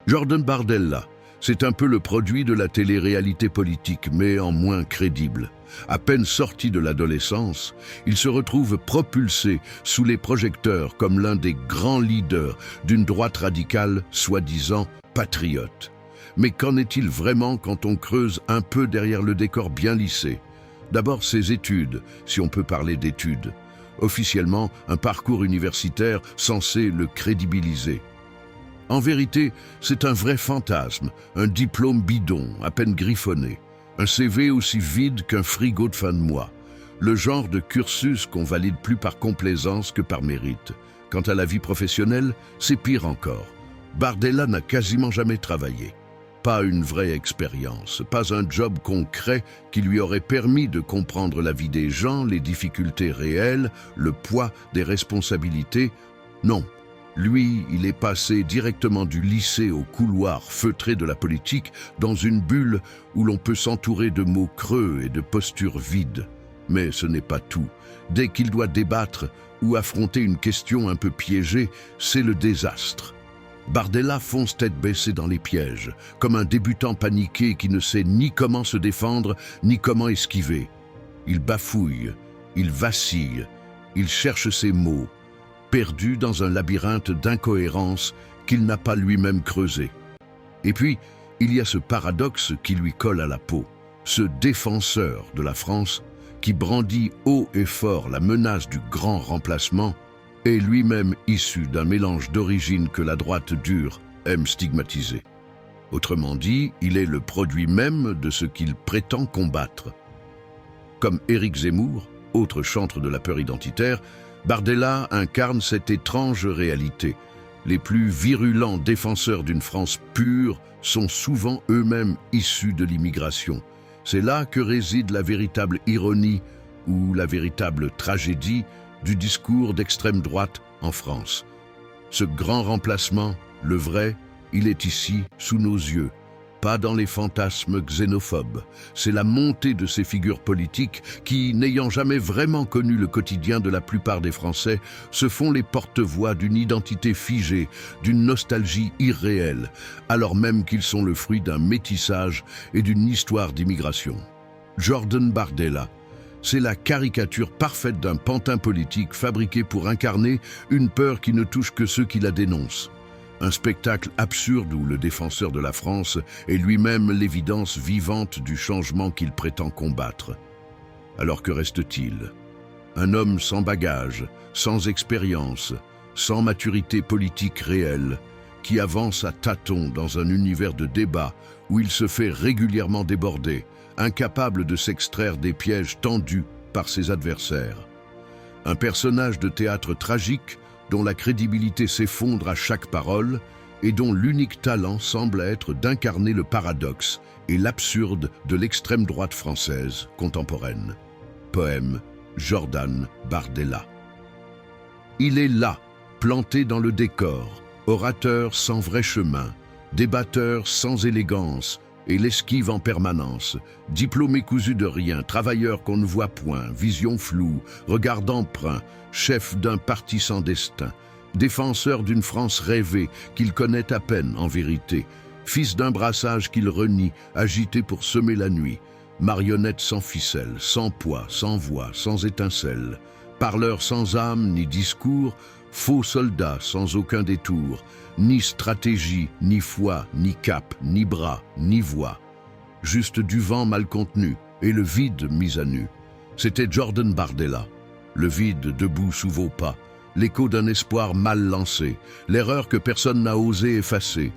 Jordan Bardella, c'est un peu le produit de la télé-réalité politique, mais en moins crédible. À peine sorti de l'adolescence, il se retrouve propulsé sous les projecteurs comme l'un des grands leaders d'une droite radicale, soi-disant patriote. Mais qu'en est-il vraiment quand on creuse un peu derrière le décor bien lissé? D'abord ses études, si on peut parler d'études. Officiellement, un parcours universitaire censé le crédibiliser. En vérité, c'est un vrai fantasme, un diplôme bidon, à peine griffonné. Un CV aussi vide qu'un frigo de fin de mois. Le genre de cursus qu'on valide plus par complaisance que par mérite. Quant à la vie professionnelle, c'est pire encore. Bardella n'a quasiment jamais travaillé. Pas une vraie expérience, pas un job concret qui lui aurait permis de comprendre la vie des gens, les difficultés réelles, le poids des responsabilités. Non. Lui, il est passé directement du lycée au couloir feutré de la politique dans une bulle où l'on peut s'entourer de mots creux et de postures vides. Mais ce n'est pas tout. Dès qu'il doit débattre ou affronter une question un peu piégée, c'est le désastre. Bardella fonce tête baissée dans les pièges, comme un débutant paniqué qui ne sait ni comment se défendre, ni comment esquiver. Il bafouille, il vacille, il cherche ses mots, perdu dans un labyrinthe d'incohérences qu'il n'a pas lui-même creusé. Et puis, il y a ce paradoxe qui lui colle à la peau, ce défenseur de la France qui brandit haut et fort la menace du grand remplacement est lui-même issu d'un mélange d'origines que la droite dure aime stigmatiser. Autrement dit, il est le produit même de ce qu'il prétend combattre. Comme Éric Zemmour, autre chantre de la peur identitaire, Bardella incarne cette étrange réalité. Les plus virulents défenseurs d'une France pure sont souvent eux-mêmes issus de l'immigration. C'est là que réside la véritable ironie ou la véritable tragédie du discours d'extrême droite en France. Ce grand remplacement, le vrai, il est ici, sous nos yeux, pas dans les fantasmes xénophobes. C'est la montée de ces figures politiques qui, n'ayant jamais vraiment connu le quotidien de la plupart des Français, se font les porte-voix d'une identité figée, d'une nostalgie irréelle, alors même qu'ils sont le fruit d'un métissage et d'une histoire d'immigration. Jordan Bardella, c'est la caricature parfaite d'un pantin politique fabriqué pour incarner une peur qui ne touche que ceux qui la dénoncent. Un spectacle absurde où le défenseur de la France est lui-même l'évidence vivante du changement qu'il prétend combattre. Alors que reste-t-il? Un homme sans bagage, sans expérience, sans maturité politique réelle, qui avance à tâtons dans un univers de débat où il se fait régulièrement déborder, incapable de s'extraire des pièges tendus par ses adversaires. Un personnage de théâtre tragique dont la crédibilité s'effondre à chaque parole et dont l'unique talent semble être d'incarner le paradoxe et l'absurde de l'extrême droite française contemporaine. Poème, Jordan Bardella. Il est là, planté dans le décor, orateur sans vrai chemin, débatteur sans élégance, et l'esquive en permanence, diplômé cousu de rien, travailleur qu'on ne voit point, vision floue, regard d'emprunt, chef d'un parti sans destin, défenseur d'une France rêvée qu'il connaît à peine en vérité, fils d'un brassage qu'il renie, agité pour semer la nuit, marionnette sans ficelle, sans poids, sans voix, sans étincelle, parleur sans âme ni discours, faux soldat sans aucun détour, ni stratégie, ni foi, ni cap, ni bras, ni voix. Juste du vent mal contenu et le vide mis à nu. C'était Jordan Bardella. Le vide debout sous vos pas, l'écho d'un espoir mal lancé, l'erreur que personne n'a osé effacer,